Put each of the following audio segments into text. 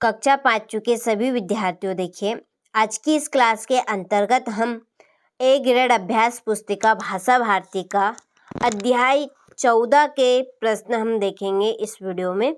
कक्षा 5 के सभी विद्यार्थियों, देखिए आज की इस क्लास के अंतर्गत हम ए ग्रेड अभ्यास पुस्तिका भाषा भारती का अध्याय 14 के प्रश्न हम देखेंगे इस वीडियो में।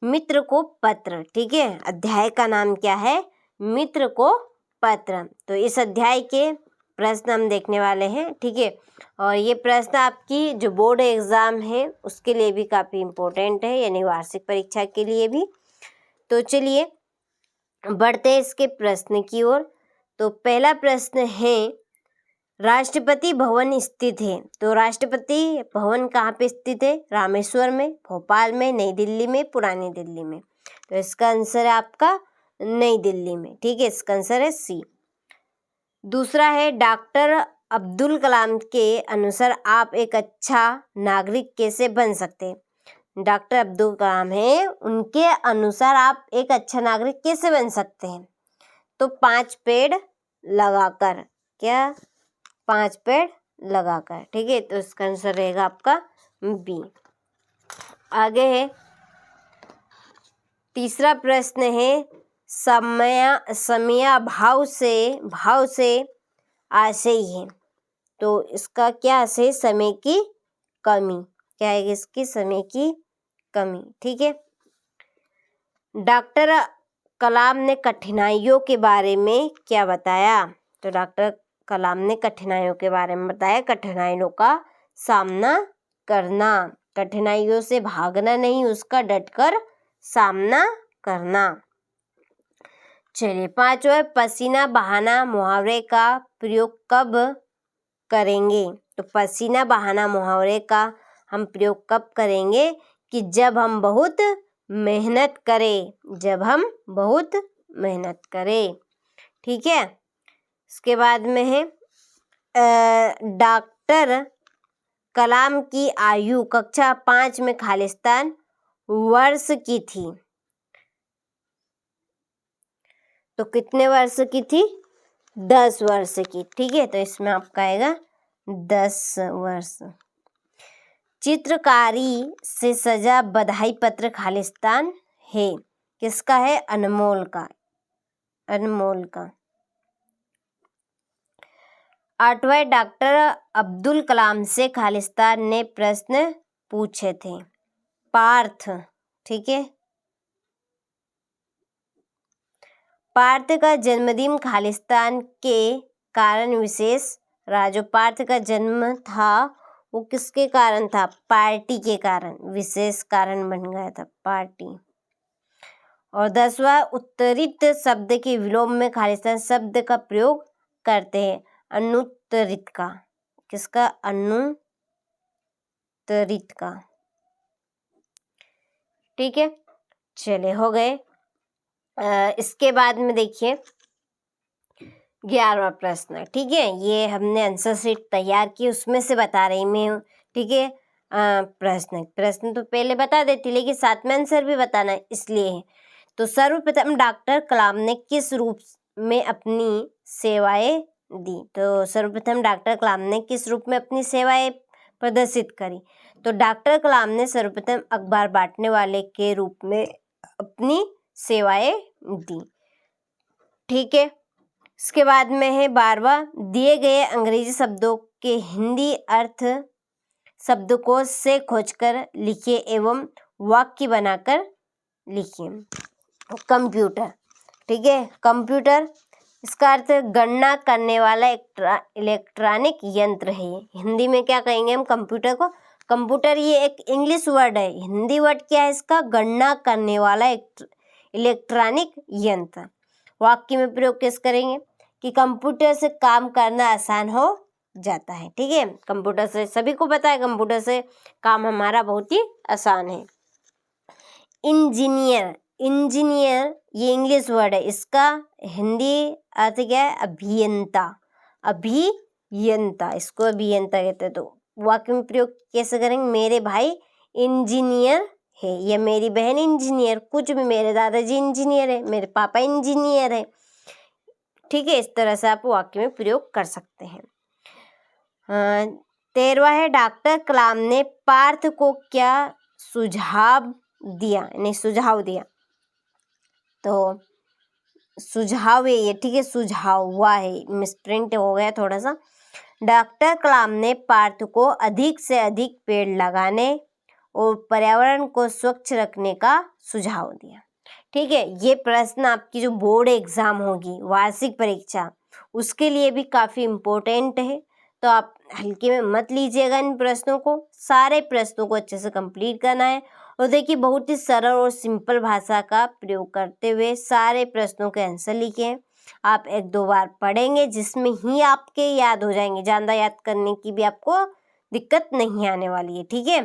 मित्र को पत्र, ठीक है। अध्याय का नाम क्या है? मित्र को पत्र। तो इस अध्याय के प्रश्न हम देखने वाले हैं, ठीक है। और ये प्रश्न आपकी जो बोर्ड एग्जाम है उसके लिए भी काफ़ी इम्पोर्टेंट है, यानी वार्षिक परीक्षा के लिए भी। तो चलिए बढ़ते हैं इसके प्रश्न की ओर। तो पहला प्रश्न है, राष्ट्रपति भवन स्थित है। तो राष्ट्रपति भवन कहाँ पे स्थित है? रामेश्वर में, भोपाल में, नई दिल्ली में, पुरानी दिल्ली में। तो इसका आंसर है आपका नई दिल्ली में, ठीक है। इसका आंसर है सी। दूसरा है, डॉक्टर अब्दुल कलाम के अनुसार आप एक अच्छा नागरिक कैसे बन सकते हैं? डॉक्टर अब्दुल कलाम है, उनके अनुसार आप एक अच्छा नागरिक कैसे बन सकते हैं? तो 5 पेड़ लगाकर। क्या? 5 पेड़ लगाकर, ठीक है। तो इसका आंसर रहेगा आपका बी। आगे है, तीसरा प्रश्न है, समय भाव से आशय है। तो इसका क्या आशय? समय की कमी। क्या है इसकी? समय की कमी, ठीक है। डॉक्टर कलाम ने कठिनाइयों के बारे में क्या बताया? तो डॉक्टर कलाम ने कठिनाइयों के बारे में बताया, कठिनाइयों का सामना करना, कठिनाइयों से भागना नहीं, उसका डटकर सामना करना। चलिए 5वां, पसीना बहाना मुहावरे का प्रयोग कब करेंगे? तो पसीना बहाना मुहावरे का हम प्रयोग कब करेंगे? कि जब हम बहुत मेहनत करें, जब हम बहुत मेहनत करें, ठीक है। इसके बाद में है, डॉक्टर कलाम की आयु कक्षा 5 में खालिस्तान वर्ष की थी। तो कितने वर्ष की थी? 10 वर्ष की, ठीक है। तो इसमें आपका आएगा 10 वर्ष। चित्रकारी से सजा बधाई पत्र खालिस्तान है, किसका है? अनमोल का, अनमोल का। 8वां, डॉक्टर अब्दुल कलाम से खालिस्तान ने प्रश्न पूछे थे। पार्थ, ठीक है। पार्थ का जन्मदिन खालिस्तान के कारण विशेष रहा। जो पार्थ का जन्म था वो किसके कारण था? पार्टी के कारण, विशेष कारण बन गया था पार्टी। और 10वां, उत्तरित शब्द के विलोम में खालिस्तान शब्द का प्रयोग करते हैं। अनुत्तरित का, किसका? अनुत्तरित का, ठीक है। चले हो गए। इसके बाद में देखिए 11वां प्रश्न, ठीक है। ये हमने आंसर शीट तैयार की, उसमें से बता रही मैं, ठीक है। प्रश्न तो पहले बता देती, लेकिन साथ में आंसर भी बताना है, इसलिए। तो सर्वप्रथम डॉक्टर कलाम ने किस रूप में अपनी सेवाएं दी? तो सर्वप्रथम डॉक्टर कलाम ने किस रूप में अपनी सेवाएं प्रदर्शित करी? तो डॉक्टर कलाम ने सर्वप्रथम अखबार बांटने वाले के रूप में अपनी सेवाएं दी, ठीक है। इसके बाद में है 12वां, दिए गए अंग्रेजी शब्दों के हिंदी अर्थ शब्दकोश से खोजकर लिखिए एवं वाक्य बनाकर लिखिए। कंप्यूटर, ठीक है। कंप्यूटर, इसका अर्थ गणना करने वाला इलेक्ट्रॉनिक यंत्र है। हिंदी में क्या कहेंगे हम कंप्यूटर को? कंप्यूटर ये एक इंग्लिश वर्ड है, हिंदी वर्ड क्या है इसका? गणना करने वाला इलेक्ट्रॉनिक यंत्र। वाक्य में प्रयोग किस करेंगे? कि कंप्यूटर से काम करना आसान हो जाता है, ठीक है। कंप्यूटर से, सभी को पता है कंप्यूटर से काम हमारा बहुत ही आसान है। इंजीनियर, इंजीनियर ये इंग्लिश वर्ड है, इसका हिंदी अर्थ क्या है? अभियंता, अभियंता, इसको अभियंता कहते हैं। तो वाक्य में प्रयोग कैसे करेंगे? मेरे भाई इंजीनियर है, या मेरी बहन इंजीनियर, कुछ भी, मेरे दादाजी इंजीनियर है, मेरे पापा इंजीनियर है, ठीक है। इस तरह से आप वाक्य में प्रयोग कर सकते हैं। 13वां है, डॉक्टर कलाम ने पार्थ को क्या सुझाव दिया, यानी सुझाव दिया? तो सुझाव है ये, ठीक है, सुझाव हुआ है, मिसप्रिंट हो गया थोड़ा सा। डॉक्टर कलाम ने पार्थ को अधिक से अधिक पेड़ लगाने और पर्यावरण को स्वच्छ रखने का सुझाव दिया। ठीक है, ये प्रश्न आपकी जो बोर्ड एग्जाम होगी, वार्षिक परीक्षा, उसके लिए भी काफ़ी इम्पोर्टेंट है, तो आप हल्के में मत लीजिएगा इन प्रश्नों को। सारे प्रश्नों को अच्छे से कंप्लीट करना है। और देखिए, बहुत ही सरल और सिंपल भाषा का प्रयोग करते हुए सारे प्रश्नों के आंसर लिखे हैं। आप 1-2 बार पढ़ेंगे जिसमें ही आपके याद हो जाएंगे, ज़्यादा याद करने की भी आपको दिक्कत नहीं आने वाली है। ठीक है,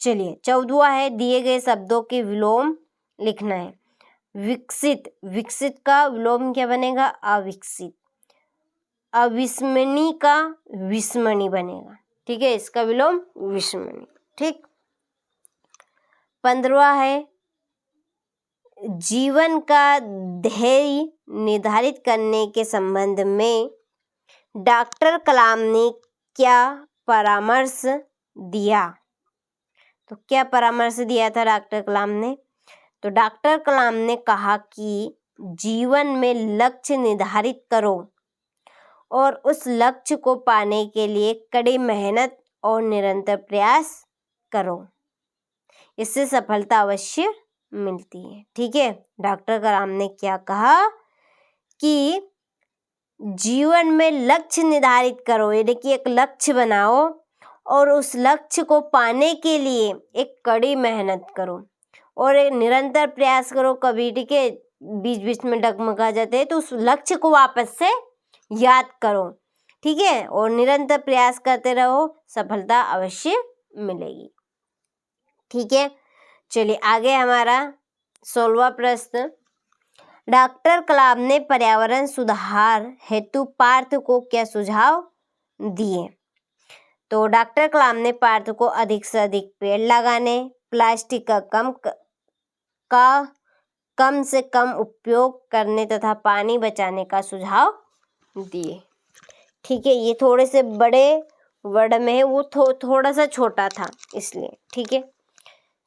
चलिए 14वां है, दिए गए शब्दों के विलोम लिखना है। विकसित, विकसित का विलोम क्या बनेगा? अविकसित। अविस्मरणीय का विस्मरणीय बनेगा। ठीक है, इसका विलोम विस्मरणीय। ठीक, 15वां है, जीवन का ध्येय निर्धारित करने के संबंध में डॉक्टर कलाम ने क्या परामर्श दिया? तो क्या परामर्श दिया था डॉक्टर कलाम ने? तो डॉक्टर कलाम ने कहा कि जीवन में लक्ष्य निर्धारित करो और उस लक्ष्य को पाने के लिए कड़ी मेहनत और निरंतर प्रयास करो, इससे सफलता अवश्य मिलती है। ठीक है, डॉक्टर कलाम ने क्या कहा कि जीवन में लक्ष्य निर्धारित करो, यानी कि एक लक्ष्य बनाओ और उस लक्ष्य को पाने के लिए एक कड़ी मेहनत करो और एक निरंतर प्रयास करो। कभी ठीक है बीच बीच में डगमगा जाते हैं तो उस लक्ष्य को वापस से याद करो। ठीक है, और निरंतर प्रयास करते रहो, सफलता अवश्य मिलेगी। ठीक है, चलिए आगे हमारा 16वां प्रश्न, डॉक्टर कलाम ने पर्यावरण सुधार हेतु पार्थ को क्या सुझाव दिए? तो डॉक्टर कलाम ने पार्थ को अधिक से अधिक पेड़ लगाने, प्लास्टिक का कम से कम उपयोग करने तथा पानी बचाने का सुझाव दिए। ठीक है, ये थोड़े से बड़े वर्ड में है, वो थोड़ा सा छोटा था इसलिए। ठीक है,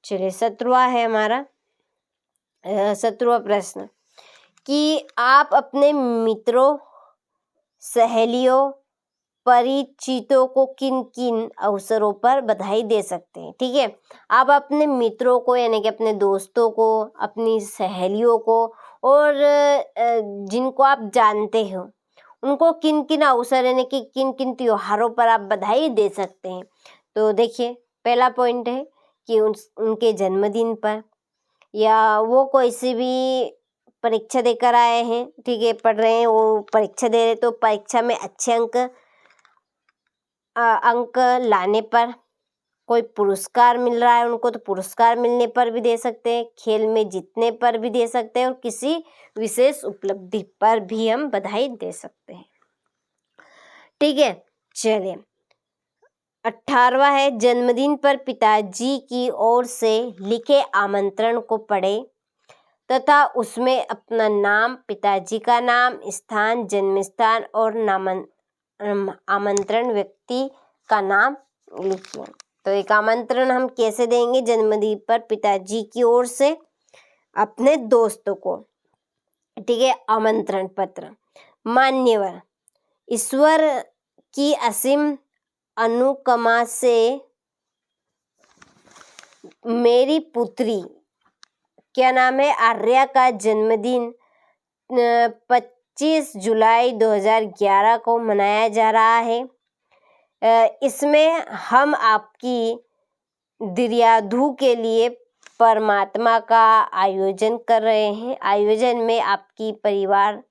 चलिए 17वां है हमारा 17वां प्रश्न कि आप अपने मित्रों, सहेलियों, परिचितों को किन किन अवसरों पर बधाई दे सकते हैं? ठीक है, आप अपने मित्रों को यानी कि अपने दोस्तों को, अपनी सहेलियों को और जिनको आप जानते हो उनको किन किन अवसर यानी कि किन किन त्योहारों पर आप बधाई दे सकते हैं? तो देखिए, पहला पॉइंट है कि उनके जन्मदिन पर, या वो कोई सी भी परीक्षा देकर आए हैं, ठीक है, पढ़ रहे हैं, वो परीक्षा दे रहे तो परीक्षा में अच्छे अंक लाने पर, कोई पुरस्कार मिल रहा है उनको तो पुरस्कार मिलने पर भी दे सकते हैं, खेल में जीतने पर भी दे सकते हैं और किसी विशेष उपलब्धि पर भी हम बधाई दे सकते हैं। ठीक है, चलिए 18वां है, जन्मदिन पर पिताजी की ओर से लिखे आमंत्रण को पढ़े तथा उसमें अपना नाम, पिताजी का नाम, स्थान, जन्म स्थान और आमंत्रण व्यक्ति का नाम लिखिए। तो एक आमंत्रण हम कैसे देंगे? जन्मदिन पर पिताजी की ओर से अपने दोस्तों को, ठीक है, आमंत्रण पत्र। मान्यवर, ईश्वर की असीम अनुकंपा से मेरी पुत्री, क्या नाम है, आर्या का जन्मदिन 25 जुलाई 2011 को मनाया जा रहा है। इसमें हम आपकी दीर्घायु के लिए परमात्मा का आयोजन कर रहे हैं। आयोजन में आपकी परिवार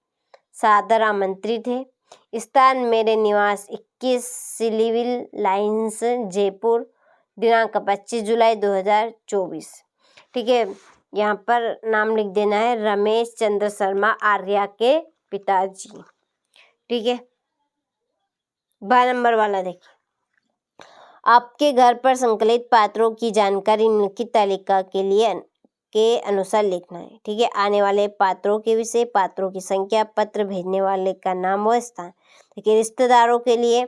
सादर आमंत्रित है। स्थान मेरे निवास 21 सिविल लाइंस, जयपुर, दिनांक 25 जुलाई 2024। ठीक है, यहाँ पर नाम लिख देना है, रमेश चंद्र शर्मा, आर्या के पिताजी। ठीक है, 12 नंबर वाला देखिए, आपके घर पर संकलित पात्रों की जानकारी निम्नलिखित तालिका के अनुसार लिखना है। ठीक है, आने वाले पात्रों के विषय, पात्रों की संख्या, पत्र भेजने वाले का नाम व स्थान। देखिए, रिश्तेदारों के लिए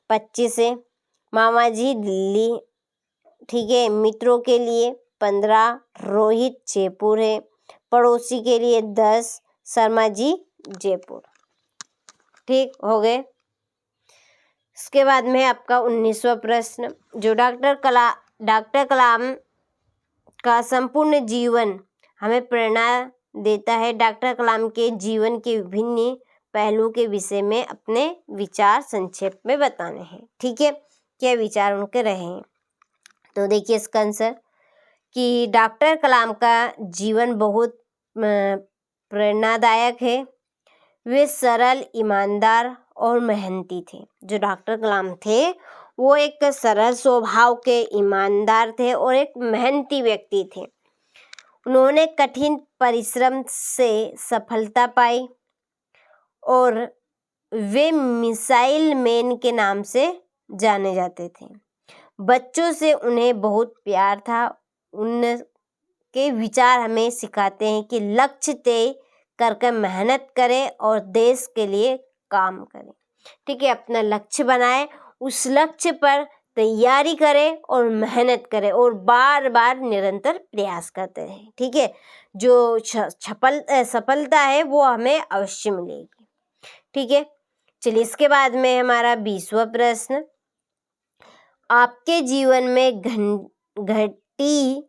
25 है, मामा जी दिल्ली। ठीक है, मित्रों के लिए 15, रोहित जयपुर है, पड़ोसी के लिए 10, शर्मा जी जयपुर। ठीक हो गए। इसके बाद में आपका 19वां प्रश्न, जो डॉक्टर कलाम का संपूर्ण जीवन हमें प्रेरणा देता है। डॉक्टर कलाम के जीवन के विभिन्न पहलुओं के विषय में अपने विचार संक्षेप में बताने हैं। ठीक है, क्या विचार उनके रहे हैं। तो देखिए इसका आंसर कि डॉक्टर कलाम का जीवन बहुत प्रेरणादायक है। वे सरल, ईमानदार और मेहनती थे। जो डॉक्टर कलाम थे वो एक सरल स्वभाव के, ईमानदार थे और एक मेहनती व्यक्ति थे। उन्होंने कठिन परिश्रम से सफलता पाई और वे मिसाइल मैन के नाम से जाने जाते थे। बच्चों से उन्हें बहुत प्यार था। उनके विचार हमें सिखाते हैं कि लक्ष्य तय करके मेहनत करें और देश के लिए काम करें। ठीक है, अपना लक्ष्य बनाएं, उस लक्ष्य पर तैयारी करें और मेहनत करें और बार बार निरंतर प्रयास करते रहें। ठीक है, जो सफलता है वो हमें अवश्य मिलेगी। ठीक है, चलिए इसके बाद में हमारा 20वां प्रश्न, आपके जीवन में घटी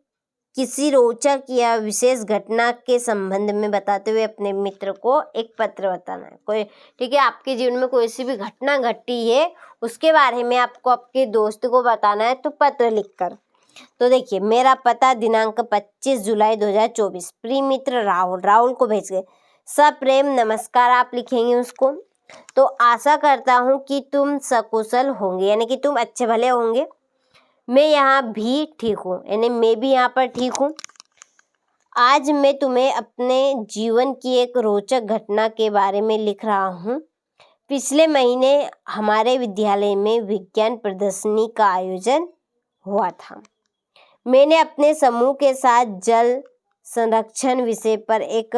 किसी रोचक या विशेष घटना के संबंध में बताते हुए अपने मित्र को एक पत्र बताना है। कोई, ठीक है, आपके जीवन में कोई सी भी घटना घटी है उसके बारे में आपको आपके दोस्त को बताना है, तो पत्र लिखकर। तो देखिए, मेरा पता दिनांक 25 जुलाई 2024, प्रिय मित्र राहुल को भेज गए। सप्रेम नमस्कार आप लिखेंगे उसको। तो आशा करता हूँ कि तुम सकुशल होंगे, यानी कि तुम अच्छे भले होंगे। मैं यहाँ भी ठीक हूँ, यानी मैं भी यहाँ पर ठीक हूँ। आज मैं तुम्हें अपने जीवन की एक रोचक घटना के बारे में लिख रहा हूँ। पिछले महीने हमारे विद्यालय में विज्ञान प्रदर्शनी का आयोजन हुआ था। मैंने अपने समूह के साथ जल संरक्षण विषय पर एक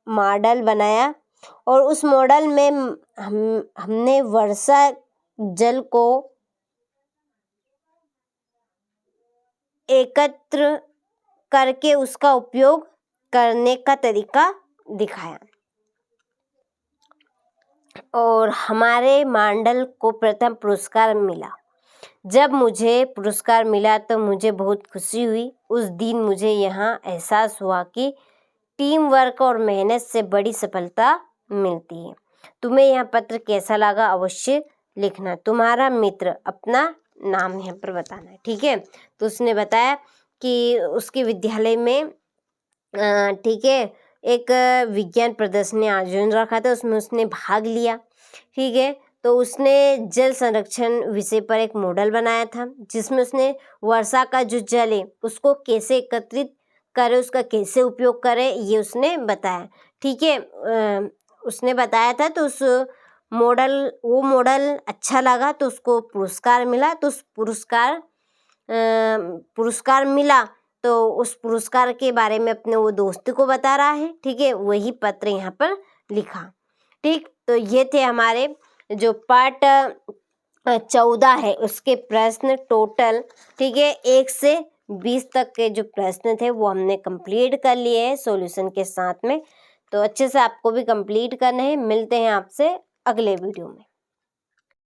मॉडल बनाया और उस मॉडल में हमने वर्षा जल को एकत्र करके उसका उपयोग करने का तरीका दिखाया और हमारे मॉडल को प्रथम पुरस्कार मिला। जब मुझे पुरस्कार मिला तो मुझे बहुत खुशी हुई। उस दिन मुझे यहाँ एहसास हुआ कि टीम वर्क और मेहनत से बड़ी सफलता मिलती है। तुम्हें यह पत्र कैसा लगा अवश्य लिखना। तुम्हारा मित्र, अपना नाम यहाँ पर बताना है। ठीक है, तो उसने बताया कि उसके विद्यालय में ठीक है एक विज्ञान प्रदर्शनी आयोजन रखा था, उसमें उसने भाग लिया। ठीक है, तो उसने जल संरक्षण विषय पर एक मॉडल बनाया था जिसमें उसने वर्षा का जो जल है उसको कैसे एकत्रित करे, उसका कैसे उपयोग करे, ये उसने बताया। ठीक है, उसने बताया था। तो उस वो मॉडल अच्छा लगा तो उसको पुरस्कार मिला। तो उस पुरस्कार मिला तो उस पुरस्कार के बारे में अपने वो दोस्त को बता रहा है। ठीक है, वही पत्र यहाँ पर लिखा। ठीक, तो ये थे हमारे जो पार्ट 14 है उसके प्रश्न टोटल। ठीक है, 1 से 20 तक के जो प्रश्न थे वो हमने कंप्लीट कर लिए हैं सॉल्यूशन के साथ में। तो अच्छे से आपको भी कंप्लीट करने हैं। मिलते हैं आपसे अगले वीडियो में।